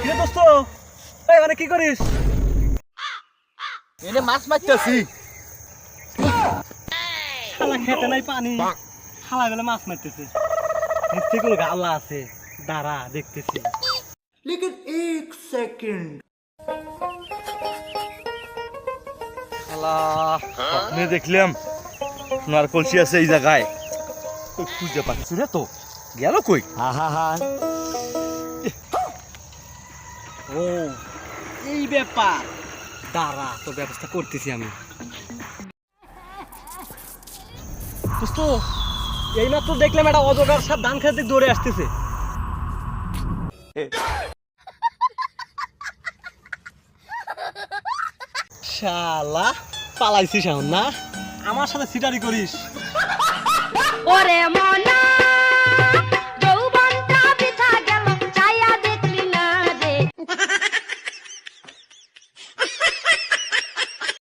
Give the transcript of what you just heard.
কি রে দোস্ত, এই মানে কি করিস? এনে মাছ মারতেছি। শালা খেতে নাই পানি, শালা গেলে মাছ মারতেছে। নিশ্চয়ই কোনো গাল্লা আছে, দাঁড়া দেখতেছি। लेकिन एक सेकंड শালা স্বপ্নে দেখলাম সোনার কলসি আছে এই জায়গায়, কই খুঁজে পাচ্ছি না তো, গেল কই? ও এই ব্যাপার, দাঁড়া তোর ব্যবস্থা করতেছি আমি। দোস্ত এই মাত্র দেখলাম একটা অজগর সাপ ধান খেতে দৌড়ে আসতেছে। শালা পালাইছিস এখন না, আমার সাথে সিটারি করিস। ওরে